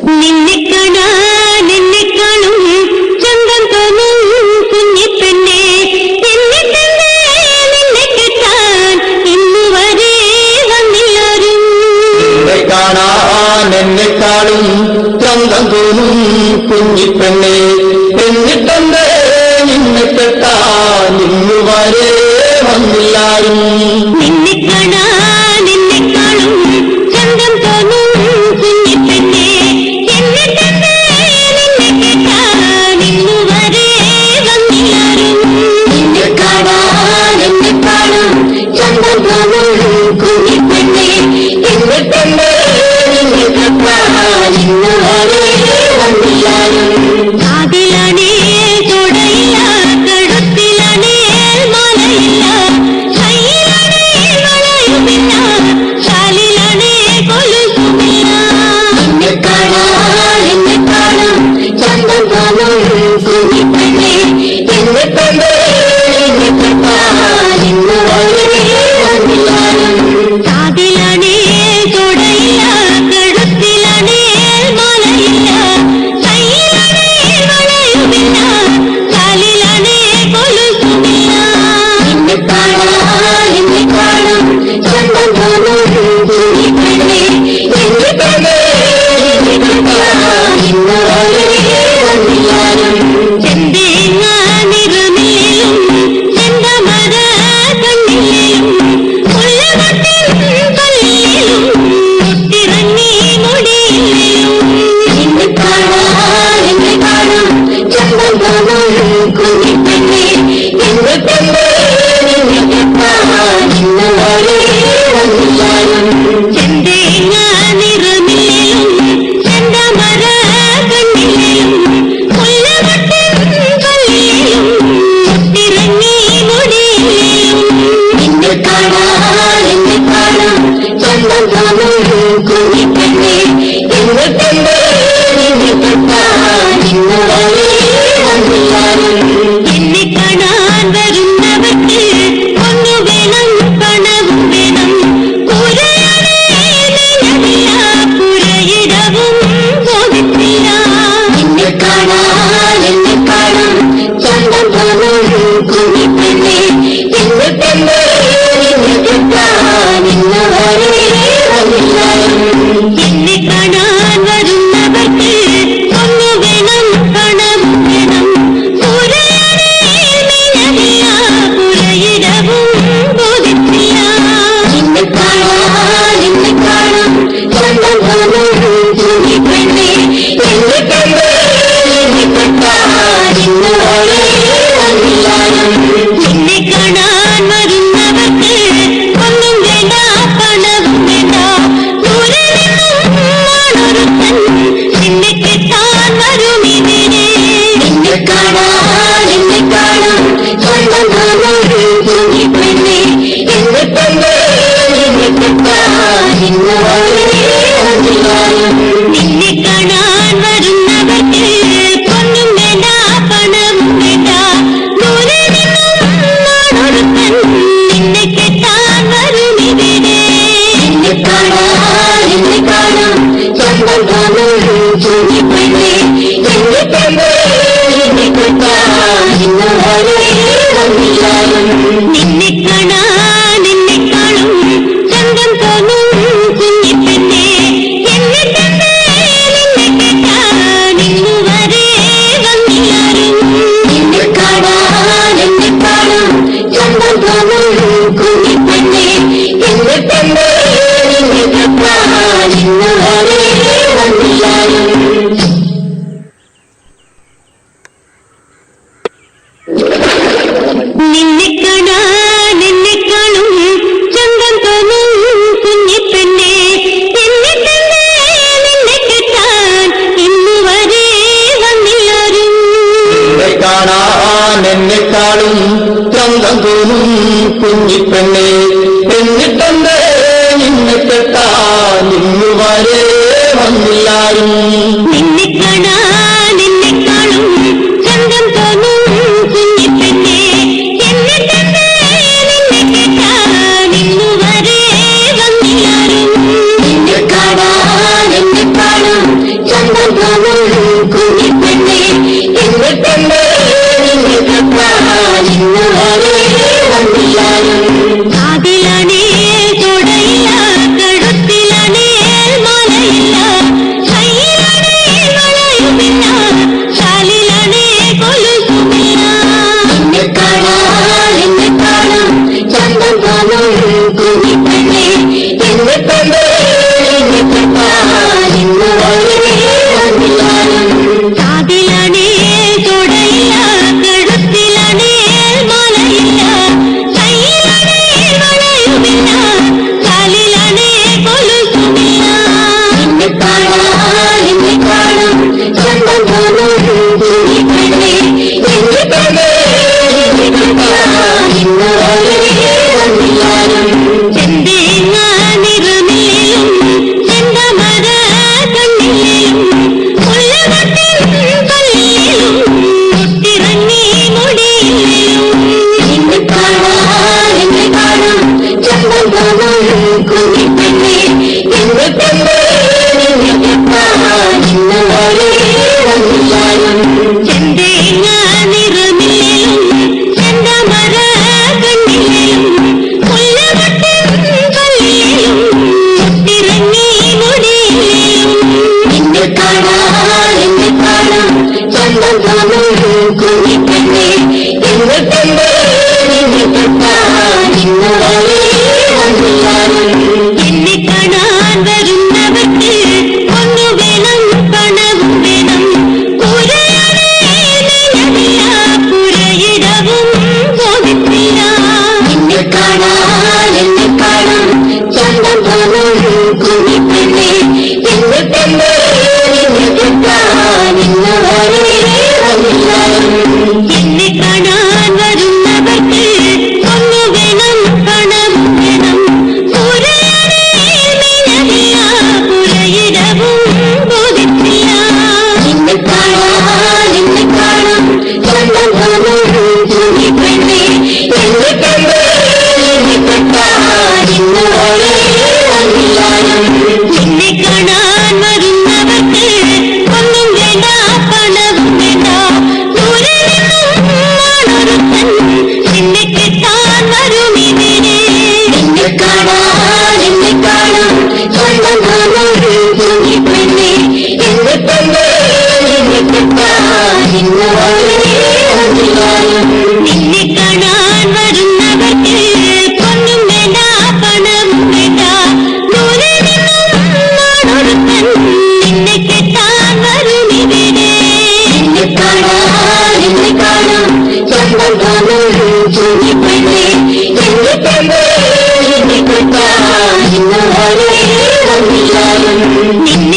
എന്നെക്കാളും ചന്തം തോന്നും കുഞ്ഞിപ്പെണ്ണെ എന്നിട്ടെന്തേ നിന്നെ കെട്ടാൻ ഇന്നുവരെ വന്നില്ലാരും. നിന്നെ കാണാൻ എന്നെക്കാളും ചന്തം തോന്നും കുഞ്ഞിപ്പെണ്ണെ എന്നിട്ടെന്തേ നിന്നെ കെട്ടാൻ ഇന്നുവരെ വന്നില്ലാരും. നിന്നെ കാണാൻ എന്നെക്കാളും ചന്തം തോന്നും കുഞ്ഞിപ്പെണ്ണെ എന്നിട്ടെന്തേ കാതിലാണേ തുടയില്ല, കഴുത്തിലാണേ മാലയില്ല, കയ്യിലാണേ വളയുമില്ല, കാലിലാണേ കൊലുസുമില്ല. നിന്നെ കാണാൻ എന്നെക്കാളും ചന്തം തോന്നും കുഞ്ഞിപ്പെണ്ണെ എന്നിട്ടെന്തേ നിന്നെ കെട്ടാൻ ഇന്നുവരെ വന്നില്ലാരും. കാതിലാണേ തുടയില്ല, കഴുത്തിലാണേ മാലയില്ല, കയ്യിലാണേ വളയുമില്ല, കാലിലാണേ കൊലുസുമില്ല. നിന്നെ കാണാൻ എന്നെക്കാളും ചന്തം തോന്നും കുഞ്ഞിപ്പെണ്ണെ എന്നിട്ടെന്തേ നിന്നെ കെട്ടാൻ ഇന്നുവരെ വന്നില്ലാരും. ചെന്തേങ്ങ നിറമില്ലേലും ചെന്തമര കണ്ണില്ലേലും മുല്ലമൊട്ടിൻ കല്ലിലും മുത്തിറങ്ങി മുടിയില്ലേലും. നിന്നെ കാണാൻ എന്നെക്കാളും ചന്തം തോന്നും കുഞ്ഞിപ്പെണ്ണെ എന്നിട്ടെന്തേ നിന്നെ കെട്ടാൻ ഇന്നുവരെ വന്നില്ലാരും. ചെന്തേങ്ങ നിറമില്ലേലും ചെന്തമര കണ്ണില്ലേലും മുല്ലമൊട്ടിൻ കല്ലിലും മുത്തിറങ്ങി മുടിയില്ലേലും. നിന്നെ കാണാൻ എന്നെക്കാളും ചന്തം തോന്നും കുഞ്ഞിപ്പെണ്ണെ എന്നിട്ടെന്തേ നിന്നെ കെട്ടാൻ ഇന്നുവരെ വന്നില്ലാരും. എന്നെ കാണാൻ വരുന്നവർക്ക് ഒന്നു വേണം, പണവും വേണം, പുരയണേ നിലവില്ല, പുരയിടവും ബോധിച്ചില്ല. നിന്നെ കാണാൻ എന്നെക്കാളും ചന്തം തോന്നും കുഞ്ഞിപ്പെണ്ണെ എന്നിട്ടെന്തേ നിന്നെ കെട്ടാൻ ഇന്നുവരെ വന്നില്ലാരും. എന്നെ കാണാൻ വരുന്നവർക്ക് ഒന്നു വേണം, പണവും വേണം, പുരയണേ നിലവില്ല, പുരയിടവും ബോധിച്ചില്ല. നിന്നെ കാണാൻ എന്നെക്കാളും ചന്തം തോന്നും കുഞ്ഞിപ്പെണ്ണെ എന്നിട്ടെന്തേ നിന്നെ കെട്ടാൻ ഇന്നുവരെ വന്നില്ലാരും. നിന്നെ കാണാൻ വരുന്നവർക്ക് ഒന്നും വേണ്ട, പണവും വേണ്ട, ദൂരെ നിന്നും ആണൊരുത്തൻ നിന്നെ കെട്ടാൻ വരുമിതിനെ. നിന്നെ കാണാൻ എന്നെക്കാളും ചന്തം തോന്നും കുഞ്ഞിപ്പെണ്ണെ എന്നിട്ടെന്തേ നിന്നെ കെട്ടാൻ ഇന്നുവരെ വന്നില്ലാരും. നിന്നെ കാണാൻ വരുന്നവർക്ക് ഒന്നും വേണ്ട, പണവും വേണ്ട, ദൂരെ നിന്നും ആണൊരുത്തൻ നിന്നെ കെട്ടാൻ വരുമിതിനെ. നിന്നെ കാണാൻ എന്നെക്കാളും ചന്തം തോന്നും കുഞ്ഞിപ്പെണ്ണെ എന്നിട്ടെന്തേ നിന്നെ കെട്ടാൻ ഇന്നുവരെ വന്നില്ലാരും. നിന്നെ കാണാൻ എന്നെക്കാളും ചന്തം തോന്നും കുഞ്ഞിപ്പെണ്ണെ എന്നിട്ടെന്തേ നിന്നെ കെട്ടാൻ ഇന്നുവരെ വന്നില്ലാരും. നിന്നെ കാണാൻ എന്നെക്കാളും ചന്തം തോന്നും കുഞ്ഞിപ്പെണ്ണെ എന്നിട്ടെന്തേ നിന്നെ കെട്ടാൻ ഇന്നുവരെ വന്നില്ലാരും. നിന്നെ കാണാൻ എന്നെക്കാളും ചന്തം തോന്നും കുഞ്ഞിപ്പെണ്ണെ എന്നിട്ടെന്തേ നിന്നെ കെട്ടാൻ ഇന്നുവരെ വന്നില്ലാരും. നിന്നെ കാണാൻ എന്നെക്കാളും ചന്തം തോന്നും കുഞ്ഞിപ്പെണ്ണെ എന്നിട്ടെന്തേ നിന്നെ കെട്ടാൻ ഇന്നുവരെ വന്നില്ലാരും. നിന്നെ കാണാൻ എന്നെക്കാളും ചന്തം തോന്നും കുഞ്ഞിപ്പെണ്ണെ എന്നിട്ടെന്തേ നിന്നെ കെട്ടാൻ ഇന്നുവരെ വന്നില്ലാരും. നിന്നെ കാണാൻ എന്നെക്കാളും ചന്തം ഇന്ന് വരെ വന്നില്ലാരും. നിന്നെ കാണാൻ വരുന്നവർക്ക് പൊന്നും വേണ്ട പണവും വേണ്ട, ദൂരെ നിന്നും നാടൊരുത്തൻ നിന്നെ കെട്ടാൻ വരുന്നിവിടെ. നിന്നെ കാണാൻ ചന്തം തോന്നും കുഞ്ഞിപ്പെണ്ണേ, എന്നിട്ടെന്തേ എന്നെ കെട്ടാൻ ഇന്ന് വരെ വന്നില്ലാരും. നിന്നെ